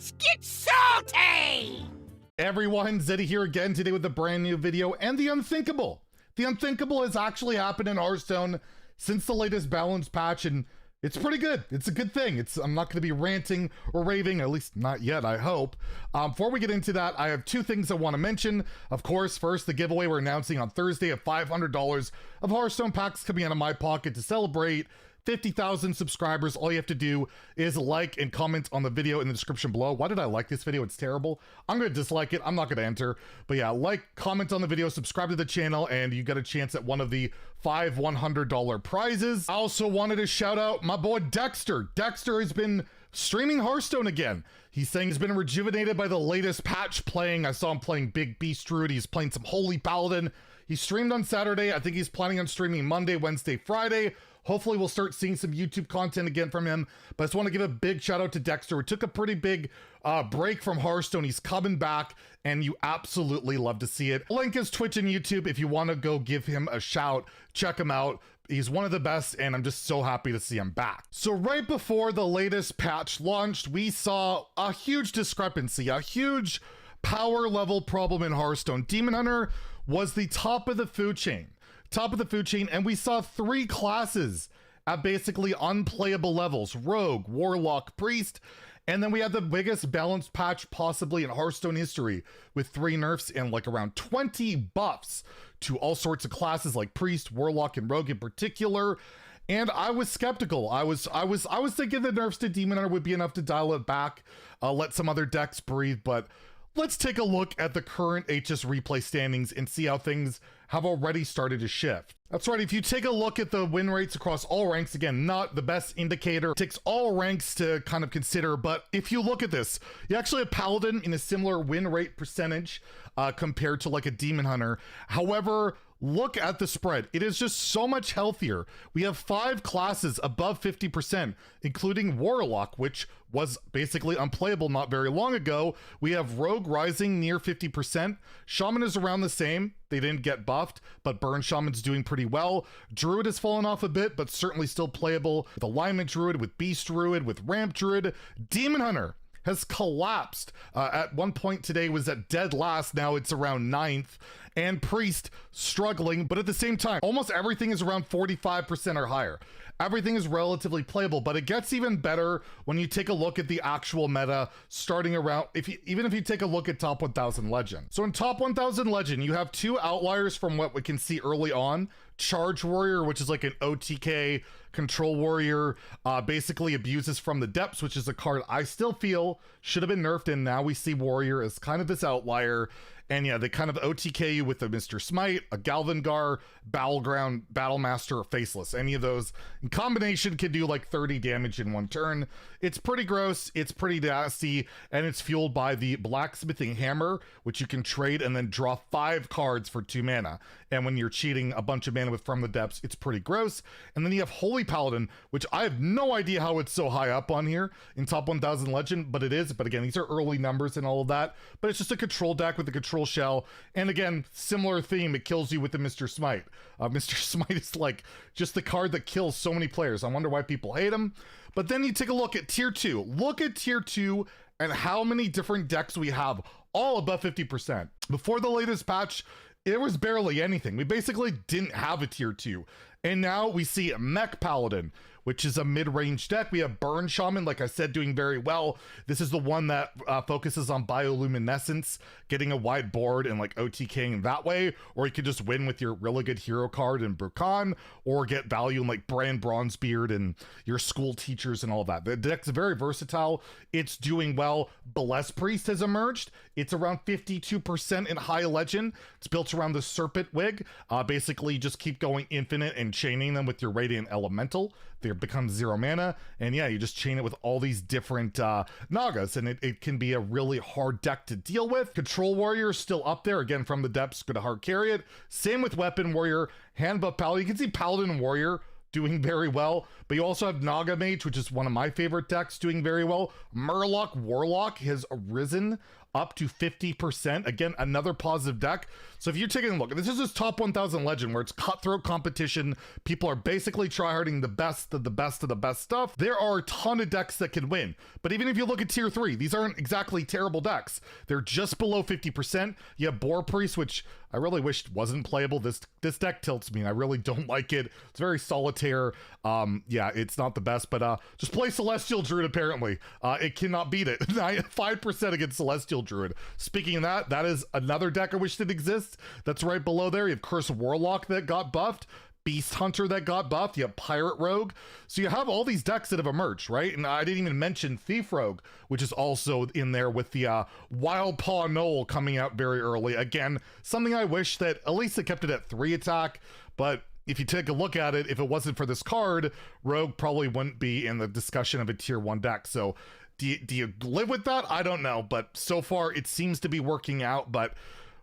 Let's get salty! Everyone, Zeddy here again today with a brand new video and the unthinkable. The unthinkable has actually happened in Hearthstone since the latest balance patch, and it's pretty good. It's a good thing. I'm not going to be ranting or raving, at least not yet, I hope. Before we get into that, I have two things I want to mention. Of course, first, the giveaway we're announcing on Thursday of $500 of Hearthstone packs coming out of my pocket to celebrate 50,000 subscribers. All you have to do is like and comment on the video in the description below. Why did I like this video? It's terrible. I'm going to dislike it. I'm not going to enter. But yeah, like, comment on the video, subscribe to the channel, and you got a chance at one of the 5 $100 prizes. I also wanted to shout out my boy Dexter. Dexter has been streaming Hearthstone again. He's saying he's been rejuvenated by the latest patch playing. I saw him playing Big Beast Druid. He's playing some Holy Paladin. He streamed on Saturday. I think he's planning on streaming Monday, Wednesday, Friday. Hopefully we'll start seeing some YouTube content again from him. But I just want to give a big shout out to Dexter. We took a pretty big break from Hearthstone. He's coming back, and you absolutely love to see it. Link is Twitch and YouTube. If you want to go give him a shout, check him out. He's one of the best, and I'm just so happy to see him back. So right before the latest patch launched, we saw a huge discrepancy, a huge power level problem in Hearthstone. Demon Hunter was the top of the food chain. And we saw 3 classes at basically unplayable levels: Rogue, Warlock, Priest, and then we had the biggest balanced patch possibly in Hearthstone history with 3 nerfs and like around 20 buffs to all sorts of classes like Priest, Warlock, and Rogue in particular. And I was skeptical. I was thinking the nerfs to Demon Hunter would be enough to dial it back, let some other decks breathe, but let's take a look at the current HS replay standings and see how things have already started to shift. That's right, if you take a look at the win rates across all ranks, again, not the best indicator, it takes all ranks to kind of consider, but if you look at this, you actually have Paladin in a similar win rate percentage compared to like a Demon Hunter. However, look at the spread. It is just so much healthier. We have 5 classes above 50%, including Warlock, which was basically unplayable not very long ago. We have Rogue rising near 50%. Shaman is around the same. They didn't get buffed, but Burn Shaman's doing pretty well. Druid has fallen off a bit, but certainly still playable. With Alignment Druid, with Beast Druid, with Ramp Druid. Demon Hunter has collapsed. At one point today was at dead last, now it's around 9th. And Priest struggling, but at the same time, almost everything is around 45% or higher. Everything is relatively playable, but it gets even better when you take a look at the actual meta starting around, even if you take a look at top 1000 Legend. So in top 1000 Legend, you have 2 outliers from what we can see early on. Charge Warrior, which is like an OTK control warrior, basically abuses from the depths, which is a card I still feel should have been nerfed, and now we see Warrior as kind of this outlier. And yeah, they kind of OTK you with a Mr. Smite, a Galvangar, Battleground, Battlemaster, or Faceless. Any of those in combination can do like 30 damage in one turn. It's pretty gross, it's pretty nasty, and it's fueled by the Blacksmithing Hammer, which you can trade and then draw 5 cards for 2 mana. And when you're cheating a bunch of mana with From the Depths, it's pretty gross. And then you have Holy Paladin, which I have no idea how it's so high up on here in top 1000 Legend, but it is. But again, these are early numbers and all of that. But it's just a control deck with a control shell. And again, similar theme, it kills you with the Mr. Smite. Mr. Smite is like just the card that kills so many players. I wonder why people hate him. But then you take a look at tier 2. Look at tier 2 and how many different decks we have, all above 50%. Before the latest patch, it was barely anything. We basically didn't have a tier 2. And now we see Mech Paladin, which is a mid-range deck. We have Burn Shaman, like I said, doing very well. This is the one that focuses on bioluminescence, getting a wide board and like OTKing that way, or you could just win with your really good hero card in Brukan, or get value in like Brand Bronzebeard and your school teachers and all that. The deck's very versatile. It's doing well. Bless Priest has emerged. It's around 52% in high legend. It's built around the Serpent Wig. Basically, just keep going infinite and chaining them with your Radiant Elemental. They become 0 mana, and yeah, you just chain it with all these different Nagas, and it can be a really hard deck to deal with. Control Warrior is still up there, again, From the Depths, gonna hard carry it. Same with Weapon Warrior, Hand Buff Paladin. You can see Paladin and Warrior doing very well, but you also have Naga Mage, which is one of my favorite decks, doing very well. Murloc Warlock has arisen up to 50%. Again, another positive deck. So if you're taking a look, this is just top 1000 Legend where it's cutthroat competition. People are basically tryharding the best of the best of the best stuff. There are a ton of decks that can win. But even if you look at tier 3, these aren't exactly terrible decks. They're just below 50%. You have Boar Priest, which I really wished wasn't playable. This deck tilts me and I really don't like it. It's very solitaire. Yeah, it's not the best, but just play Celestial Druid apparently. It cannot beat it. 5% against Celestial Druid. Speaking of that, that is another deck I wish didn't exist. That's right below there. You have Curse Warlock that got buffed. Beast Hunter that got buffed, you have Pirate Rogue. So you have all these decks that have emerged, right? And I didn't even mention Thief Rogue, which is also in there with the Wild Paw Knoll coming out very early. Again, something I wish that at least they kept it at 3 attack, but if you take a look at it, if it wasn't for this card, Rogue probably wouldn't be in the discussion of a tier 1 deck. So do you live with that? I don't know, but so far it seems to be working out. But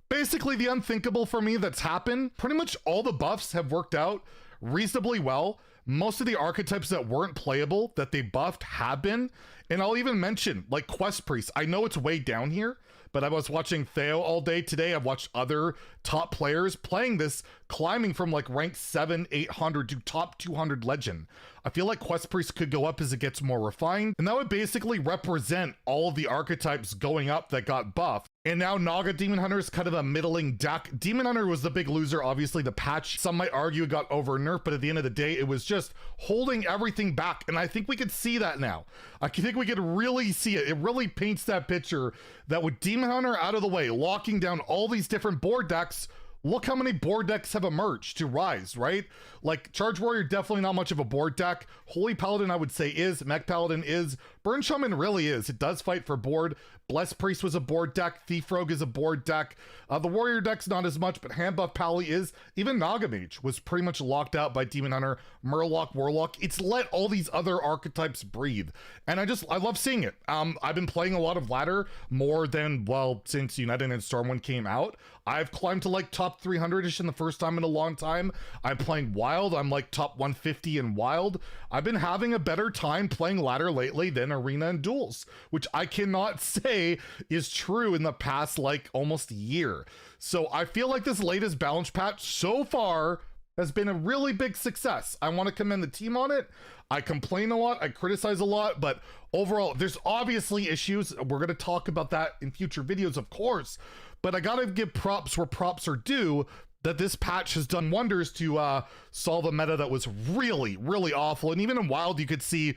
basically the unthinkable for me that's happened, pretty much all the buffs have worked out reasonably well. Most of the archetypes that weren't playable that they buffed have been. And I'll even mention like Quest Priest. I know it's way down here, but I was watching Theo all day today. I've watched other top players playing this, climbing from like rank 7, 800 to top 200 Legend. I feel like Quest Priest could go up as it gets more refined, and that would basically represent all of the archetypes going up that got buffed. And now Naga Demon Hunter is kind of a middling deck. Demon Hunter was the big loser, obviously the patch. Some might argue it got over nerfed, but at the end of the day, it was just holding everything back. And I think we could see that now. I think we could really see it. It really paints that picture that with Demon Hunter out of the way, locking down all these different board decks, look how many board decks have emerged to rise, right? Like Charge Warrior, definitely not much of a board deck. Holy Paladin, I would say is. Mech Paladin is. Burn Shaman really is. It does fight for board. Blessed Priest was a board deck. Thief Rogue is a board deck. The Warrior deck's not as much, but Hand Buff Pally is. Even Naga Mage was pretty much locked out by Demon Hunter, Murloc, Warlock. It's let all these other archetypes breathe. And I love seeing it. I've been playing a lot of ladder more than, well, since United and Stormwind came out. I've climbed to like top 300-ish in the first time in a long time. I'm playing Wild. I'm like top 150 in Wild. I've been having a better time playing ladder lately than Arena and Duels, which I cannot say is true in the past like almost year. So I feel like this latest balance patch so far has been a really big success. I want to commend the team on it. I complain a lot, I criticize a lot, but overall, there's obviously issues. We're going to talk about that in future videos, of course, but I gotta give props where props are due, that this patch has done wonders to solve a meta that was really, really awful. And even in Wild, you could see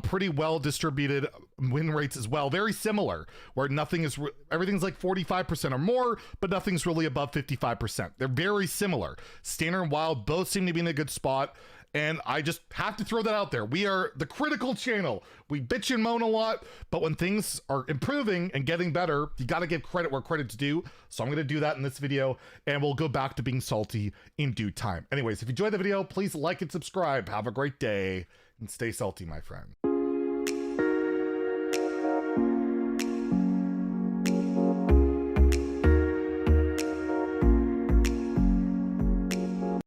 pretty well distributed win rates as well. Very similar, where everything's like 45% or more, but nothing's really above 55%. They're very similar. Standard and Wild both seem to be in a good spot. And I just have to throw that out there. We are the critical channel. We bitch and moan a lot, but when things are improving and getting better, you got to give credit where credit's due. So I'm going to do that in this video, and we'll go back to being salty in due time. Anyways, if you enjoyed the video, please like and subscribe. Have a great day, and stay salty, my friend.